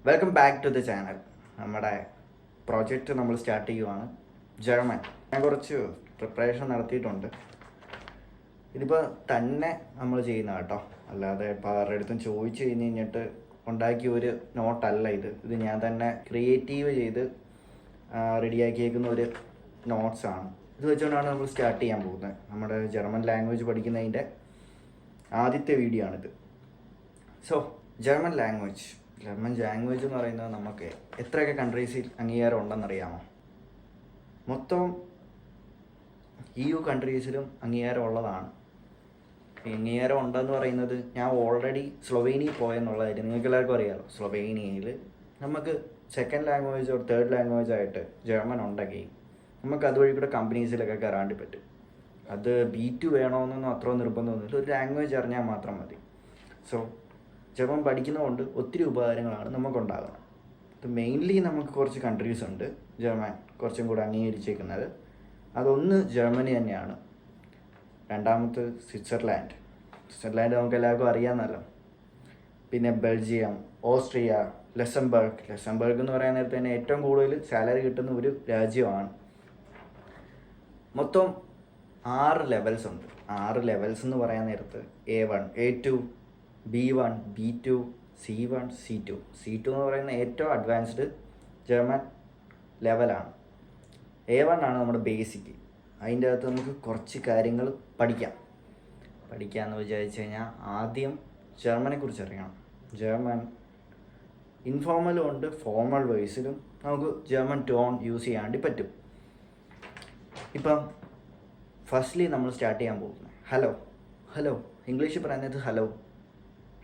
Welcome back to the channel. നമ്മുടെ project നമ്മൾ start ചെയ്യുവാണ്. ജർമ്മൻ. ഞാൻ കുറച്ച് പ്രിപ്പറേഷൻ നടത്തിയിട്ടുണ്ട്. ഇതിപ്പോൾ തന്നെ നമ്മൾ ചെയ്യുന്ന കേട്ടോ, അല്ലാതെ ഇപ്പോൾ ആരുടെ അടുത്തും ചോദിച്ചു കഴിഞ്ഞിട്ട് ഉണ്ടാക്കിയ ഒരു നോട്ടല്ല ഇത്. ഞാൻ തന്നെ ക്രിയേറ്റീവ് ചെയ്ത് റെഡിയാക്കിയേക്കുന്ന ഒരു നോട്ട്സാണ്. ഇത് വെച്ചുകൊണ്ടാണ് നമ്മൾ സ്റ്റാർട്ട് ചെയ്യാൻ പോകുന്നത്. നമ്മുടെ ജർമ്മൻ ലാംഗ്വേജ് പഠിക്കുന്നതിൻ്റെ ആദ്യത്തെ വീഡിയോ ആണിത്. സോ ജർമ്മൻ ലാംഗ്വേജ് എന്ന് പറയുന്നത് നമുക്ക് എത്രയൊക്കെ കൺട്രീസിൽ അംഗീകാരം ഉണ്ടെന്നറിയാമോ? മൊത്തം EU കൺട്രീസിലും അംഗീകാരം ഉള്ളതാണ്. അംഗീകാരം ഉണ്ടെന്ന് പറയുന്നത്, ഞാൻ ഓൾറെഡി സ്ലൊവേനിയയിൽ പോയെന്നുള്ളതായിട്ട് നിങ്ങൾക്ക് എല്ലാവർക്കും അറിയാമല്ലോ. സ്ലൊവേനിയയിൽ നമുക്ക് second language or third language ആയിട്ട് ജർമ്മൻ ഉണ്ടെങ്കിൽ നമുക്ക് അതുവഴി കൂടെ കമ്പനീസിലൊക്കെ കയറാണ്ടി പറ്റും. അത് B2 വേണമെന്നൊന്നും അത്ര നിർബന്ധമൊന്നുമില്ല. ഒരു ലാംഗ്വേജ് അറിഞ്ഞാൽ മാത്രം മതി. സോ ജർമ്മൻ പഠിക്കുന്നതുകൊണ്ട് ഒത്തിരി ഉപകാരങ്ങളാണ് നമുക്കുണ്ടാകുന്നത്. ഇത് മെയിൻലി നമുക്ക് കുറച്ച് കൺട്രീസ് ഉണ്ട് ജർമ്മൻ കുറച്ചും കൂടെ അംഗീകരിച്ചേക്കുന്നത്. അതൊന്ന് ജർമ്മനി തന്നെയാണ്. രണ്ടാമത് സ്വിറ്റ്സർലാൻഡ് നമുക്ക് എല്ലാവർക്കും അറിയാമെന്നല്ലോ. പിന്നെ ബെൽജിയം, ഓസ്ട്രിയ, ലക്സംബർഗ് എന്ന് പറയാൻ നേരത്തെ തന്നെ ഏറ്റവും കൂടുതൽ സാലറി കിട്ടുന്ന ഒരു രാജ്യമാണ്. മൊത്തം 6 ലെവൽസ് ഉണ്ട്. 6 ലെവൽസ് എന്ന് പറയാൻ നേരത്ത് A1, A2, B1, B2, C1, C2 എന്ന് പറയുന്ന ഏറ്റവും അഡ്വാൻസ്ഡ് ജർമ്മൻ ലെവലാണ്. A1 ആണ് നമ്മുടെ ബേസിക്. അതിൻ്റെ അകത്ത് നമുക്ക് കുറച്ച് കാര്യങ്ങൾ പഠിക്കാമെന്ന് വിചാരിച്ചു കഴിഞ്ഞാൽ ആദ്യം ജർമ്മനെ കുറിച്ച് അറിയണം. ജർമ്മൻ ഇൻഫോർമലും ഉണ്ട്, ഫോർമൽ വോയിസിലും നമുക്ക് ജർമ്മൻ ടോൺ യൂസ് ചെയ്യാണ്ടി പറ്റും. ഇപ്പം ഫസ്റ്റ്ലി നമ്മൾ സ്റ്റാർട്ട് ചെയ്യാൻ പോകുന്നത് ഹലോ. ഇംഗ്ലീഷിൽ പറയുന്നത്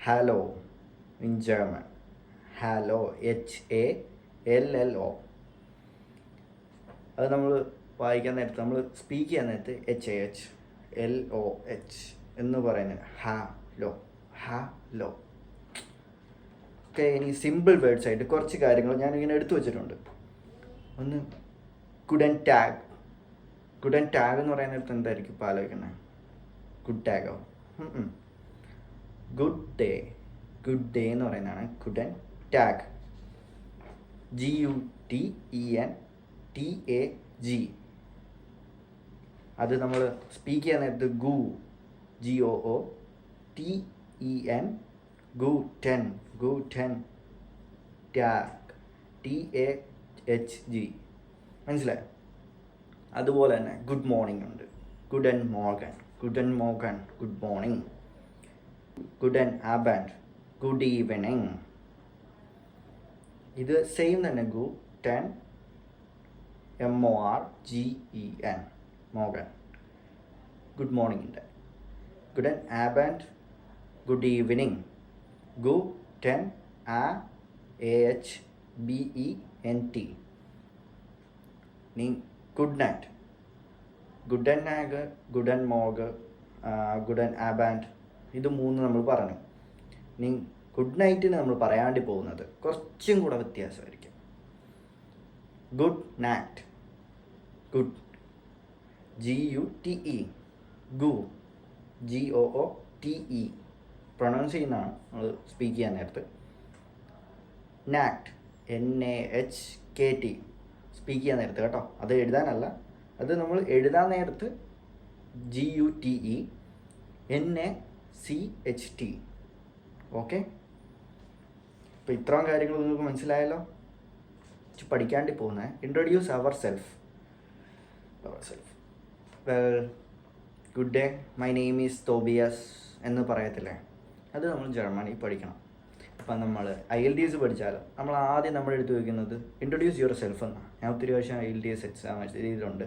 hello in German. Hello, HALLO. അത് നമ്മൾ വായിക്കാൻ നേരത്ത്, നമ്മൾ സ്പീക്ക് ചെയ്യാൻ നേരത്ത് HALOH എന്ന് പറയുന്നത് ഹലോ. ഓക്കെ, ഇനി സിമ്പിൾ വേർഡ്സ് ആയിട്ട് കുറച്ച് കാര്യങ്ങൾ ഞാനിങ്ങനെ എടുത്തു വെച്ചിട്ടുണ്ട്. ഒന്ന് ഗുഡൻ ടാഗ് എന്ന് പറയുന്ന നേരത്ത് എന്തായിരിക്കും ഇപ്പോൾ ആലോചിക്കുന്നത്? ഗുഡ് ടാഗോ? ഗുഡ് ഡേ എന്ന് പറയുന്നതാണ് ഗുഡൻ ടാഗ്. GUTENTAG. അത് നമ്മൾ സ്പീക്ക് ചെയ്യാൻ നേരത്ത് GOOTEN ഗൂട്ടൻ ടാഗ് TAHG. മനസ്സിലായോ? അതുപോലെ തന്നെ ഗുഡ് മോർണിംഗ് ഉണ്ട്. ഗുഡൻ മോർഗൻ, ഗുഡ് മോർണിംഗ്. ഗുഡൻ ആബൻഡ്, ഗുഡ് ഈവനിങ്. ഇത് സെയിം തന്നെ. ഗുഡൻ MORGEN മോർഗൻ, ഗുഡ് മോർണിംഗ് ഉണ്ട്. ഗുഡൻ ആബൻഡ്, ഗുഡ് ഈവനിങ്. ഗുഡൻ AHBENT. നീ ഗുഡ് നൈറ്റ്. ഗുഡൻ നാഗ്, ഗുഡൻ മോഗ്, ഗുഡൻ ആബാൻഡ്. ഇത് 3 നമ്മൾ പറഞ്ഞു. ഇനി ഗുഡ് നൈറ്റിന് നമ്മൾ പറയാണ്ടി പോകുന്നത് കുറച്ചും കൂടെ വ്യത്യാസമായിരിക്കും. ഗുഡ് നാറ്റ്. ഗുഡ് GUTE. GOOTE പ്രൊണൗൺസ് ചെയ്യുന്നതാണ് നമ്മൾ സ്പീക്ക് ചെയ്യാൻ നേരത്ത്. നാക്ട് NAHKT സ്പീക്ക് ചെയ്യാൻ നേരത്ത് കേട്ടോ. അത് എഴുതാനല്ല, അത് നമ്മൾ എഴുതാൻ നേരത്ത് GUTE NACHT. ഓക്കെ, അപ്പോൾ ഇത്രയും കാര്യങ്ങൾ നിങ്ങൾക്ക് മനസ്സിലായല്ലോ. പഠിക്കാണ്ടി പോകുന്നത് introduce our self. Good day, my name is Tobias എന്ന് പറയത്തില്ലേ, അത് നമ്മൾ ജർമ്മനിൽ പഠിക്കണം. അപ്പം നമ്മൾ IELTS പഠിച്ചാലും നമ്മൾ ആദ്യം നമ്മൾ എടുത്തു വയ്ക്കുന്നത് ഇൻട്രൊഡ്യൂസ് യുവർ സെൽഫ് എന്നാണ്. ഞാൻ ഒത്തിരി പ്രാവശ്യം IELTS എക്സാം ചെയ്തിട്ടുണ്ട്.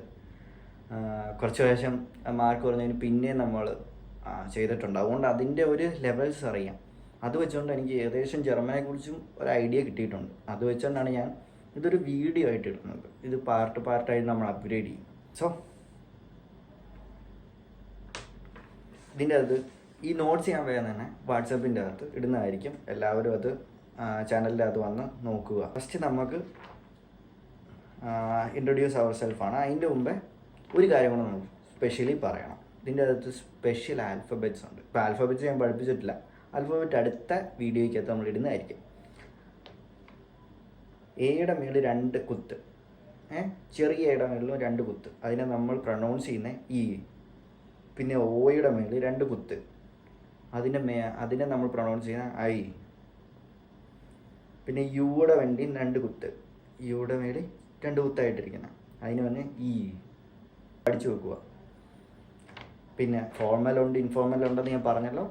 കുറച്ച് പ്രാവശ്യം മാർക്ക് കുറഞ്ഞതിന് പിന്നെ നമ്മൾ ചെയ്തിട്ടുണ്ട്. അതുകൊണ്ട് അതിൻ്റെ ഒരു ലെവൽസ് അറിയാം. അത് വെച്ചുകൊണ്ട് എനിക്ക് ഏകദേശം ജർമ്മനെക്കുറിച്ചും ഒരു ഐഡിയ കിട്ടിയിട്ടുണ്ട്. അത് വെച്ചുകൊണ്ടാണ് ഞാൻ ഇതൊരു വീഡിയോ ആയിട്ട് ഇടുന്നത്. ഇത് പാർട്ടായിട്ട് നമ്മൾ അപ്ഗ്രേഡ് ചെയ്യും. സോ ഇതിൻ്റെ അകത്ത് ഈ നോട്ട്സ് ഞാൻ വേഗം തന്നെ വാട്സപ്പിൻ്റെ അകത്ത് ഇടുന്നതായിരിക്കും. എല്ലാവരും അത് ചാനലിൻ്റെ അകത്ത് വന്ന് നോക്കുക. ഫസ്റ്റ് നമുക്ക് ഇൻട്രൊഡ്യൂസ് അവർ സെൽഫാണ്. അതിൻ്റെ മുമ്പേ ഒരു കാര്യം കൂടെ നമുക്ക് സ്പെഷ്യലി പറയണം. ഇതിൻ്റെ അകത്ത് സ്പെഷ്യൽ ആൽഫബറ്റ്സ് ഉണ്ട്. ഇപ്പോൾ ആൽഫബറ്റ്സ് ഞാൻ പഠിപ്പിച്ചിട്ടില്ല. ആൽഫബറ്റ് അടുത്ത വീഡിയോയ്ക്കകത്ത് നമ്മൾ ഇടുന്നതായിരിക്കും. എയുടെ മേളിൽ 2 കുത്ത്, ചെറിയ എയുടെ മേളിലും 2 കുത്ത്, അതിനെ നമ്മൾ പ്രൊനൗൺസ് ചെയ്യുന്ന ഇ. പിന്നെ ഓയുടെ മേളിൽ 2 കുത്ത്, അതിനെ നമ്മൾ പ്രൊനൗൺസ് ചെയ്യുന്ന ഐ. പിന്നെ യുടെ വേണ്ടി 2 കുത്ത്, യുടെ മേളിൽ 2 കുത്തായിട്ടിരിക്കുന്ന അതിന് പറഞ്ഞ് ഇ. പഠിച്ചു വെക്കുക. പിന്നെ ഫോർമലുണ്ട് ഇൻഫോർമലുണ്ടെന്ന് ഞാൻ പറഞ്ഞല്ലോ.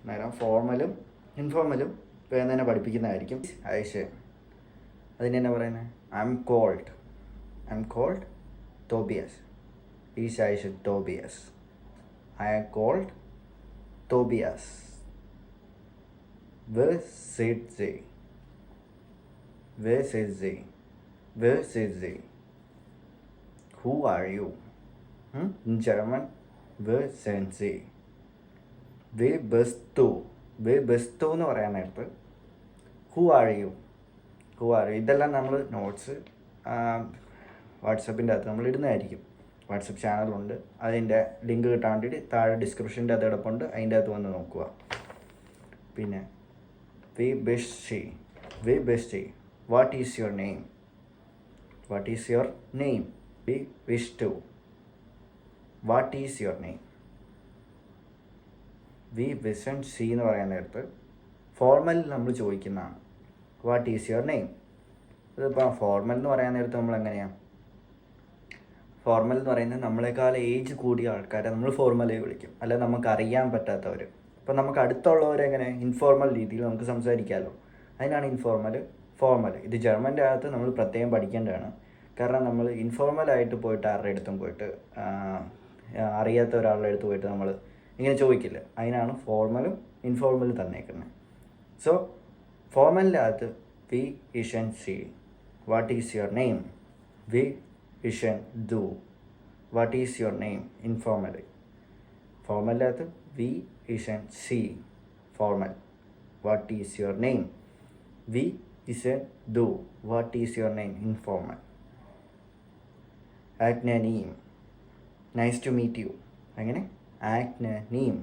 നേരം ഫോർമലും ഇൻഫോർമലും വേഗം തന്നെ പഠിപ്പിക്കുന്നതായിരിക്കും. ആയിഷ അതിനെന്നാ പറയുന്നത്? I'm called Tobias. Is Aisha Tobias. I am called Tobias. Where is they? Who are you? In German, where sind sie? Wer bist du എന്ന് പറയാൻ നേരത്ത് ഹു ആർ യു. ഇതെല്ലാം നമ്മൾ നോട്ട്സ് വാട്സപ്പിൻ്റെ അകത്ത് നമ്മൾ ഇടുന്നതായിരിക്കും. വാട്സപ്പ് ചാനലുണ്ട്, അതിൻ്റെ ലിങ്ക് കിട്ടാൻ വേണ്ടിയിട്ട് താഴെ ഡിസ്ക്രിപ്ഷൻ്റെ അകത്ത് കിടപ്പുണ്ട്, അതിൻ്റെ അകത്ത് വന്ന് നോക്കുക. പിന്നെ വി ബെസ്റ്റ് വാട്ട് ഈസ് യുവർ നെയിം? വി വിഷ് ടു. What is your name? വി വിസൺ സി എന്ന് പറയാൻ നേരത്ത് ഫോർമൽ നമ്മൾ ചോദിക്കുന്നതാണ്. What is your name? ഇതിപ്പോൾ ഫോർമൽ എന്ന് പറയാൻ നേരത്ത് നമ്മൾ എങ്ങനെയാണ്? ഫോർമൽ എന്ന് പറയുന്നത് നമ്മളെക്കാൾ ഏജ് കൂടിയ ആൾക്കാരെ നമ്മൾ ഫോർമലായി വിളിക്കും, അല്ല നമുക്ക് അറിയാൻ പറ്റാത്തവർ. ഇപ്പോൾ നമുക്ക് അടുത്തുള്ളവരെങ്ങനെ ഇൻഫോർമൽ രീതിയിൽ നമുക്ക് സംസാരിക്കാമല്ലോ, അതിനാണ് ഫോർമൽ. ഇത് ജർമ്മൻ്റെ അകത്ത് നമ്മൾ പ്രത്യേകം പഠിക്കേണ്ടതാണ്. കാരണം നമ്മൾ ഇൻഫോർമലായിട്ട് പോയിട്ട് ആരുടെ അടുത്തും പോയിട്ട് അറിയാത്ത ഒരാളുടെ അടുത്ത് പോയിട്ട് നമ്മൾ ഇങ്ങനെ ചോദിക്കില്ല. അതിനാണ് ഫോർമലും ഇൻഫോർമലും തന്നേക്കുന്നത്. സോ ഫോർമലിൻ്റെ അകത്ത് വി ഇഷൻ സി. What is your name? വി ഇഷൻ ഡു. What is your name? Informal. ഫോർമലിൻ്റെ അകത്ത് വി ഇഷൻ സി formal. What is your name? വി ഇഷൻ ഡു. What is your name? Informal. ആക്നനീം. Nice to meet you. അങ്ങനെ ആക്നനീം.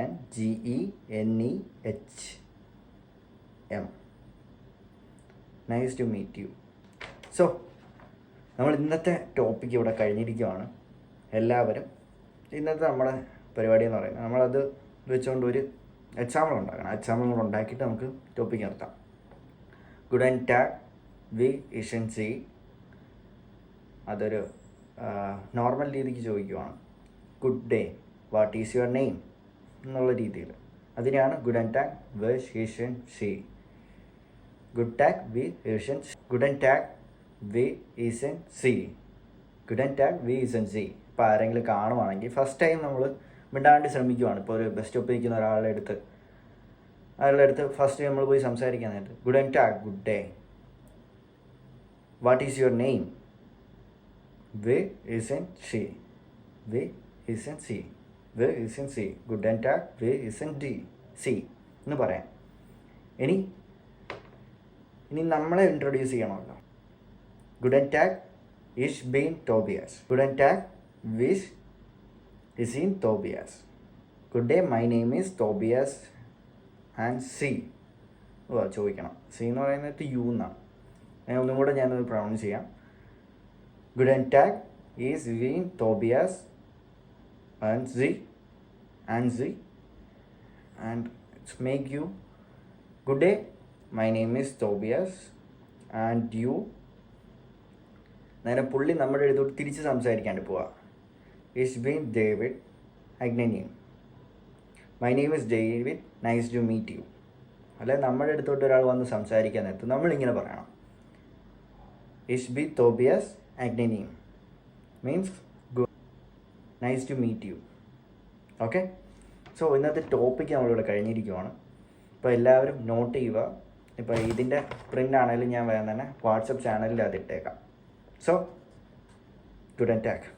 ANGENEHM. Nice to meet you. So നമ്മൾ ഇന്നത്തെ ടോപ്പിക്ക് ഇവിടെ കഴിഞ്ഞിരിക്കുകയാണ്. എല്ലാവരും ഇന്നത്തെ നമ്മുടെ പരിപാടി എന്ന് പറയുന്നത് നമ്മളത് വെച്ചുകൊണ്ട് ഒരു എക്സാമ്പിൾ ഉണ്ടാക്കണം. എക്സാമ്പിൾ ഉണ്ടാക്കിയിട്ട് നമുക്ക് ടോപ്പിക്ക് നിർത്താം. ഗുഡൻ ടാഗ് വി ഇഷൻ സി. അതൊരു നോർമൽ രീതിക്ക് ചോദിക്കുവാണ്. Good day, what is your name എന്നുള്ള രീതിയിൽ. അതിനെയാണ് ഗുഡൻ ടാഗ് വി ഇഷൻ സി. ഗുഡൻ ടാഗ് വി ഇഷൻ സി. ഇപ്പോൾ ആരെങ്കിലും കാണുവാണെങ്കിൽ ഫസ്റ്റ് ടൈം നമ്മൾ മിണ്ടാണ്ട് ശ്രമിക്കുവാണ്. ഇപ്പോൾ ഒരു ബസ് സ്റ്റോപ്പിൽ ഇരിക്കുന്ന ഒരാളുടെ അടുത്ത് ഫസ്റ്റ് നമ്മൾ പോയി സംസാരിക്കാൻ നേരത്ത് ഗുഡൻ ടാഗ്, good day, what is your name? വി ഇസൻ സി. ഗുഡൻ ടാഗ് വി ഇസൻ സി എന്ന് പറയാം. ഇനി നമ്മളെ ഇൻട്രൊഡ്യൂസ് ചെയ്യണമല്ലോ. ഗുഡൻ ടാഗ് ഇഷ് ബീൻ തോബിയാസ്. ഗുഡൻ ടാഗ് വിഷ് ഇസിൻ തോബിയാസ്. Good day, my name is Tobias and സി ചോദിക്കണം. സി എന്ന് പറയുന്നത് യു എന്നാണ്. ഒന്നും കൂടെ ഞാനത് പ്രൊനൗൺസ് ചെയ്യാം. ഗുഡൻ ടാഗ് ഈസ് ബീൻ തോബിയാസ് and Z and it's make you. Good day, my name is Tobias and you. നേരെ പുള്ളി നമ്മുടെ അടുത്തോട്ട് തിരിച്ച് സംസാരിക്കാണ്ട് പോവാ. ഇറ്റ്സ് ബീൻ ഡേവിഡ് അഗ്നനീം. My name is David, nice to meet you. അല്ലെ നമ്മുടെ അടുത്തോട്ട് ഒരാൾ വന്ന് സംസാരിക്കാൻ നേരത്ത് നമ്മളിങ്ങനെ പറയണം. ഇറ്റ്സ് ബി തോബിയാസ് അഗ്നനീം means nice to meet you. Okay, so ഇന്നത്തെ ടോപ്പിക്ക് നമ്മളിവിടെ കഴിഞ്ഞിരിക്കുവാണ്. അപ്പോൾ എല്ലാവരും നോട്ട് ചെയ്യുക. ഇപ്പോൾ ഇതിൻ്റെ പ്രിൻ്റ് ആണെങ്കിലും ഞാൻ വേഗം തന്നെ വാട്സപ്പ് ചാനലിൽ അത് ഇട്ടേക്കാം. So good and talk.